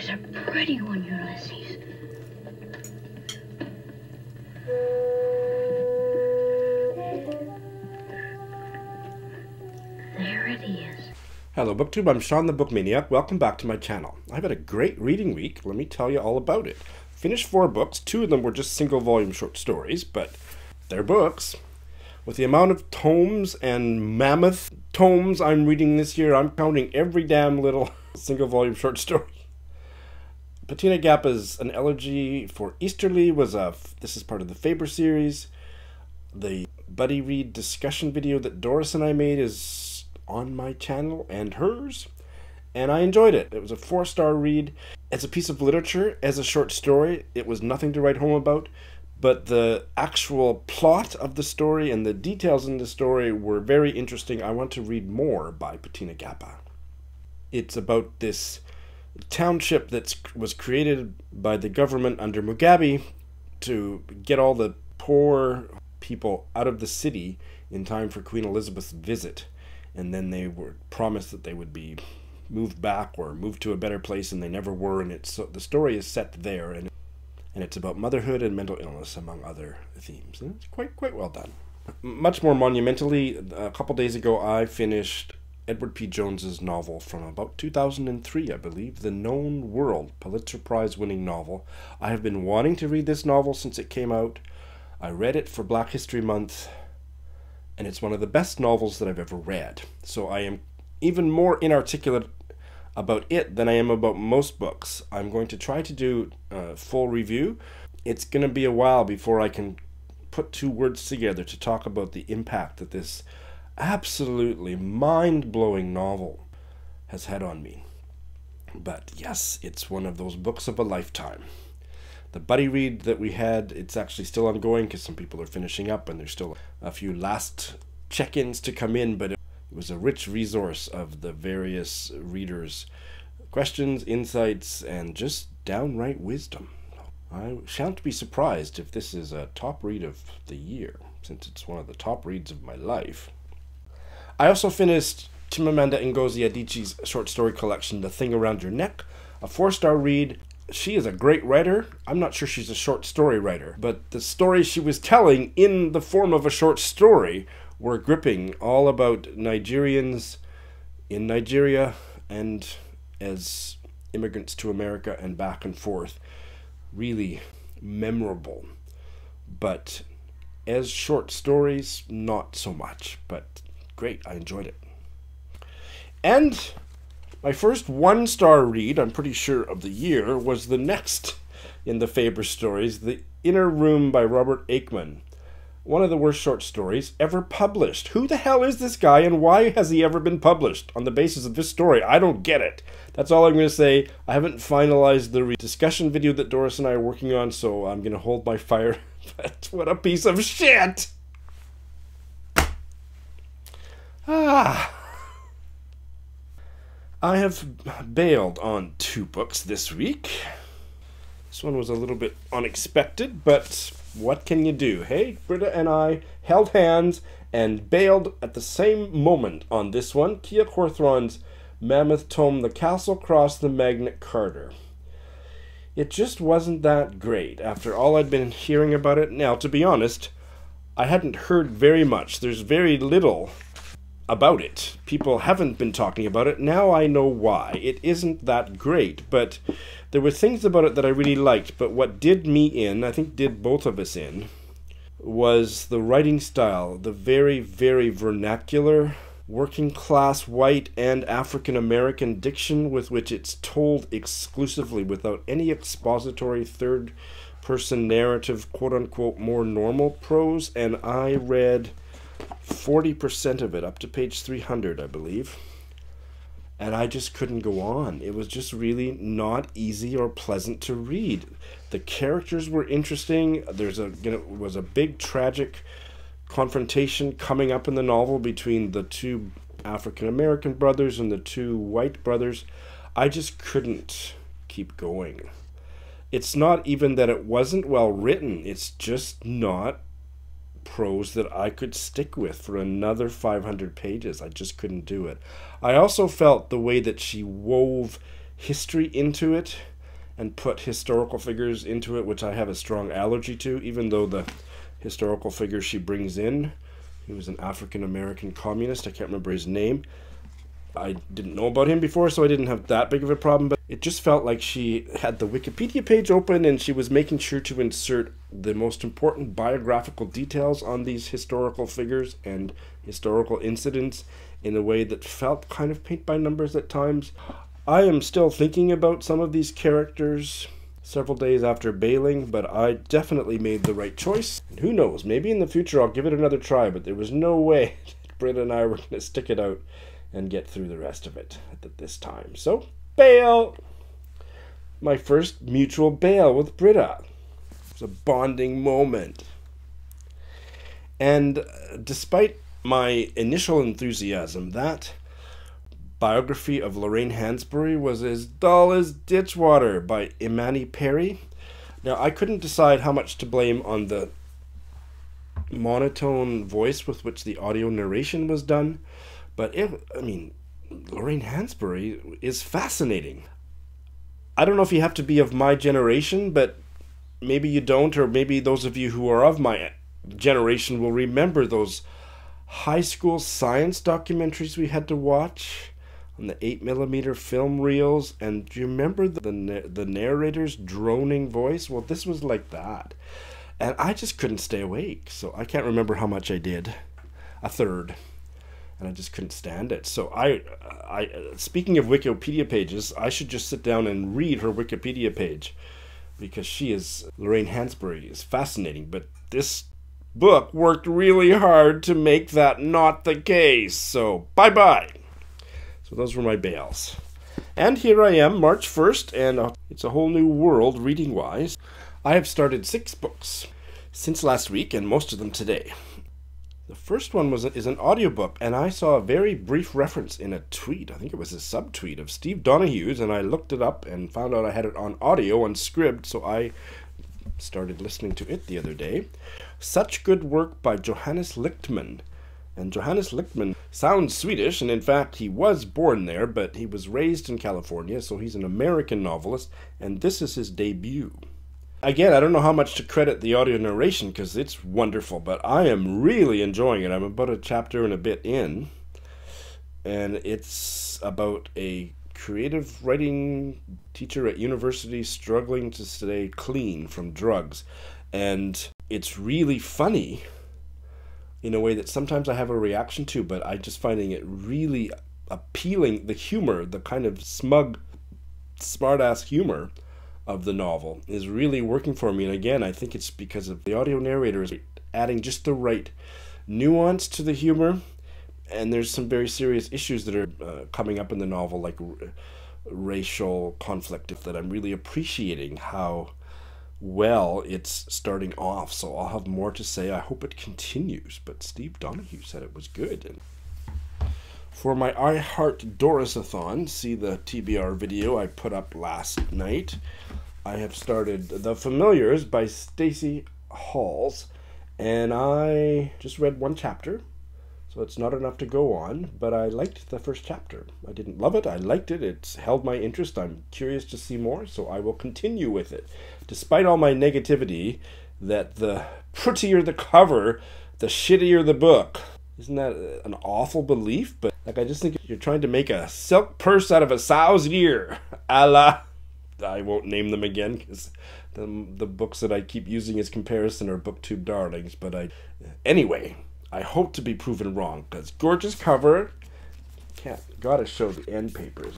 a pretty one, Ulysses. There it is. Hello BookTube, I'm Sean the Book Maniac. Welcome back to my channel. I've had a great reading week. Let me tell you all about it. Finished 4 books. 2 of them were just single volume short stories, but they're books. With the amount of tomes and Mammoth Tomes I'm reading this year, I'm counting every damn little single volume short story. Patina Gap is an elegy for Easterly. This is part of the Faber series. The buddy read discussion video that Doris and I made is on my channel and hers, and I enjoyed it. It was a 4-star read. As a piece of literature, as a short story, it was nothing to write home about, but the actual plot of the story and the details in the story were very interesting. I want to read more by Patina Gap. It's about this township that was created by the government under Mugabe to get all the poor people out of the city in time for Queen Elizabeth's visit. And then they were promised that they would be moved back or moved to a better place, and they never were. And the story is set there, and it's about motherhood and mental illness, among other themes. And it's quite well done. Much more monumentally, a couple days ago, I finished Edward P. Jones's novel from about 2003, I believe, The Known World, Pulitzer Prize-winning novel. I have been wanting to read this novel since it came out. I read it for Black History Month, and it's one of the best novels that I've ever read. So I am even more inarticulate about it than I am about most books. I'm going to try to do a full review. It's going to be a while before I can put 2 words together to talk about the impact that this absolutely mind-blowing novel has had on me. But yes, it's one of those books of a lifetime. The buddy read that we had, it's actually still ongoing because some people are finishing up and there's still a few last check-ins to come in, but it was a rich resource of the various readers' questions, insights, and just downright wisdom. I shan't be surprised if this is a top read of the year, since it's one of the top reads of my life. I also finished Chimamanda Ngozi Adichie's short story collection, The Thing Around Your Neck, a 4-star read. She is a great writer. I'm not sure she's a short story writer, but the stories she was telling in the form of a short story were gripping, all about Nigerians in Nigeria and as immigrants to America and back and forth. Really memorable. But as short stories, not so much, but great. I enjoyed it. And my first 1-star read, I'm pretty sure, of the year was the next in the Faber stories, The Inner Room by Robert Aickman. One of the worst short stories ever published. Who the hell is this guy, and why has he ever been published on the basis of this story? I don't get it. That's all I'm going to say. I haven't finalized the discussion video that Doris and I are working on, so I'm going to hold my fire. But what a piece of shit! I have bailed on 2 books this week. This one was a little bit unexpected, but what can you do? Hey, Britta and I held hands and bailed at the same moment on this one. Kia Corthron's Mammoth Tome, The Castle Cross the Magnet Carter. It just wasn't that great after all I'd been hearing about it. Now, to be honest, I hadn't heard very much. There's very little about it. People haven't been talking about it. Now I know why. It isn't that great, but there were things about it that I really liked. But what did me in, I think did both of us in, was the writing style. The very, very vernacular, working class, white, and African American diction with which it's told exclusively without any expository third-person narrative, quote-unquote, more normal prose. And I read 40% of it, up to page 300, I believe. And I just couldn't go on. It was just really not easy or pleasant to read. The characters were interesting. Was a big tragic confrontation coming up in the novel between the 2 African-American brothers and the 2 white brothers. I just couldn't keep going. It's not even that it wasn't well written. It's just not prose that I could stick with for another 500 pages. I just couldn't do it. I also felt the way that she wove history into it and put historical figures into it, which I have a strong allergy to, even though the historical figure she brings in, he was an African-American communist. I can't remember his name. I didn't know about him before, so I didn't have that big of a problem, but it just felt like she had the Wikipedia page open and she was making sure to insert the most important biographical details on these historical figures and historical incidents in a way that felt kind of paint by numbers at times. I am still thinking about some of these characters several days after bailing, but I definitely made the right choice. And who knows, maybe in the future I'll give it another try, but there was no way that Britta and I were going to stick it out and get through the rest of it at this time. So, bail! My first mutual bail with Britta. It was a bonding moment. And despite my initial enthusiasm, that biography of Lorraine Hansberry was as dull as ditch water by Imani Perry. Now, I couldn't decide how much to blame on the monotone voice with which the audio narration was done, but Lorraine Hansberry is fascinating. I don't know if you have to be of my generation, but maybe you don't, or maybe those of you who are of my generation will remember those high school science documentaries we had to watch on the 8mm film reels. And do you remember the narrator's droning voice? Well, this was like that. And I just couldn't stay awake, so I can't remember how much I did. A third. And I just couldn't stand it. So I speaking of Wikipedia pages, I should just sit down and read her Wikipedia page, because Lorraine Hansberry is fascinating. But this book worked really hard to make that not the case. So bye-bye. So those were my bails. And here I am, March 1st, and it's a whole new world reading-wise. I have started 6 books since last week, and most of them today. The first one is an audiobook, and I saw a very brief reference in a tweet. I think it was a subtweet of Steve Donahue's, and I looked it up and found out I had it on audio on Scribd, so I started listening to it the other day. Such Good Work by Johannes Lichtman. And Johannes Lichtman sounds Swedish, and in fact he was born there, but he was raised in California, so he's an American novelist, and this is his debut. Again, I don't know how much to credit the audio narration, because it's wonderful, but I am really enjoying it. I'm about a chapter and a bit in, and it's about a creative writing teacher at university struggling to stay clean from drugs. And it's really funny in a way that sometimes I have a reaction to, but I'm just finding it really appealing. The humor, the kind of smug, smart-ass humor of the novel is really working for me. And again, I think it's because of the audio narrators adding just the right nuance to the humor. And there's some very serious issues that are coming up in the novel, like racial conflict, that I'm really appreciating how well it's starting off. So I'll have more to say. I hope it continues. But Steve Donahue said it was good. And for my I Heart Doris-a-thon, see the TBR video I put up last night, I have started The Familiars by Stacey Halls, and I just read 1 chapter, so it's not enough to go on, but I liked the first chapter. I didn't love it, I liked it, it's held my interest, I'm curious to see more, so I will continue with it. Despite all my negativity that the prettier the cover, the shittier the book. Isn't that an awful belief? But I just think you're trying to make a silk purse out of a sow's ear. A la, I won't name them again, because the books that I keep using as comparison are booktube darlings. But anyway, I hope to be proven wrong, because gorgeous cover. Gotta show the end papers.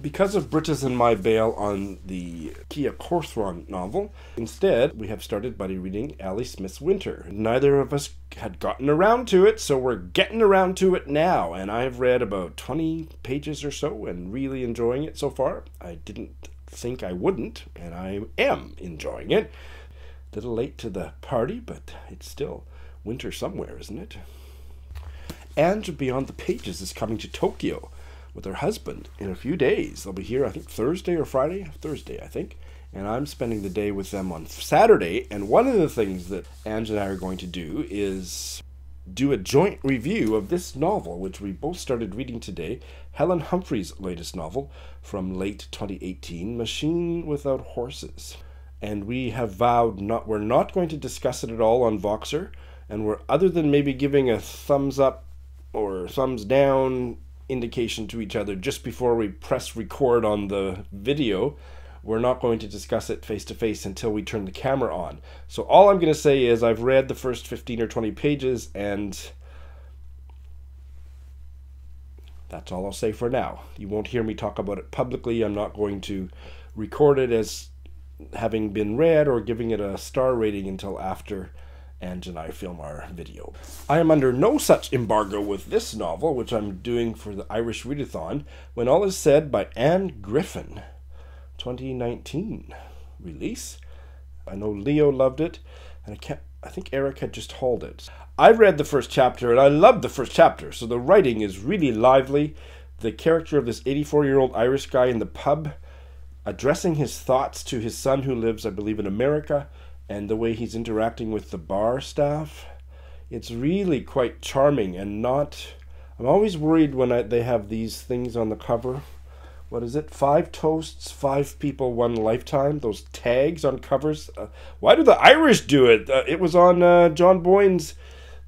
Because of Britta's and my bail on the Kia Cawthron novel, instead we have started buddy reading Ali Smith's Winter. Neither of us had gotten around to it, so we're getting around to it now, and I've read about 20 pages or so and really enjoying it so far. I didn't think I wouldn't, and I am enjoying it. A little late to the party, but it's still winter somewhere, isn't it? And Beyond the Pages is coming to Tokyo with her husband in a few days. They'll be here, I think, Thursday or Friday? Thursday, I think. And I'm spending the day with them on Saturday. And one of the things that Ange and I are going to do is do a joint review of this novel, which we both started reading today, Helen Humphrey's latest novel from late 2018, Machine Without Horses. And we have vowed we're not going to discuss it at all on Voxer, and we're, other than maybe giving a thumbs up or thumbs down indication to each other just before we press record on the video, we're not going to discuss it face to face until we turn the camera on. So all I'm going to say is I've read the first 15 or 20 pages, and that's all I'll say for now. You won't hear me talk about it publicly. I'm not going to record it as having been read or giving it a star rating until after Ange and I film our video. I am under no such embargo with this novel, which I'm doing for the Irish Readathon, When All Is Said by Anne Griffin. 2019 release. I know Leo loved it, and I think Eric had just hauled it. I read the first chapter, and I loved the first chapter, so the writing is really lively. The character of this 84-year-old Irish guy in the pub, addressing his thoughts to his son who lives, I believe, in America, and the way he's interacting with the bar staff. It's really quite charming, and not... I'm always worried when they have these things on the cover. What is it? 5 toasts, 5 people, 1 lifetime. Those tags on covers. Why do the Irish do it? It was on John Boyne's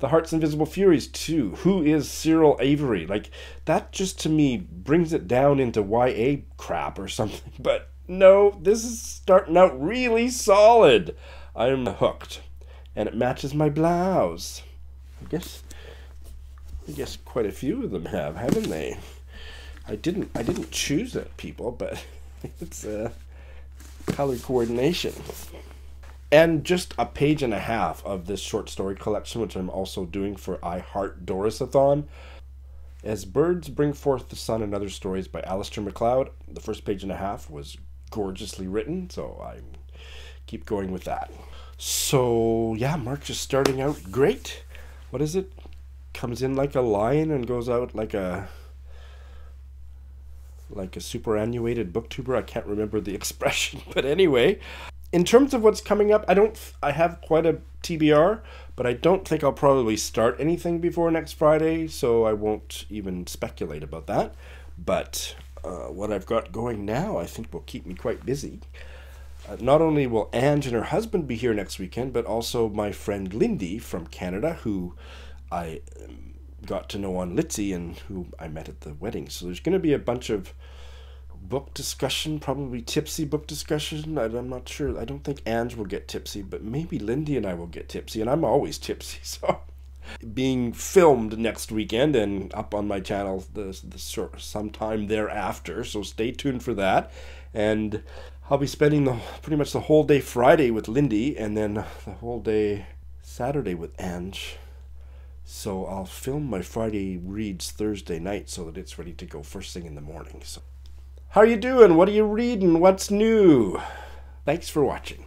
The Heart's Invisible Furies too. Who is Cyril Avery? Like, that just to me brings it down into YA crap or something. But no, this is starting out really solid. I'm hooked. And it matches my blouse. I guess quite a few of them have, haven't they? I didn't choose it, people, but it's color coordination. And just a page and a half of this short story collection, which I'm also doing for I Heart Doris-a-thon. As Birds Bring Forth the Sun and Other Stories by Alistair MacLeod. The first page and a half was gorgeously written, so I keep going with that. So, yeah, March is starting out great. What is it? Comes in like a lion and goes out like a superannuated booktuber. I can't remember the expression, but anyway, in terms of what's coming up, I have quite a TBR, but I don't think I'll probably start anything before next Friday, so I won't even speculate about that. But what I've got going now, I think will keep me quite busy. Not only will Ange and her husband be here next weekend, but also my friend Lindy from Canada, who I got to know on Litzy and who I met at the wedding. So there's going to be a bunch of book discussion, probably tipsy book discussion. I'm not sure. I don't think Ange will get tipsy, but maybe Lindy and I will get tipsy, and I'm always tipsy. So being filmed next weekend and up on my channel sometime thereafter, so stay tuned for that. And I'll be spending pretty much the whole day Friday with Lindy, and then the whole day Saturday with Ange. So I'll film my Friday reads Thursday night so that it's ready to go first thing in the morning. So, how are you doing? What are you reading? What's new? Thanks for watching.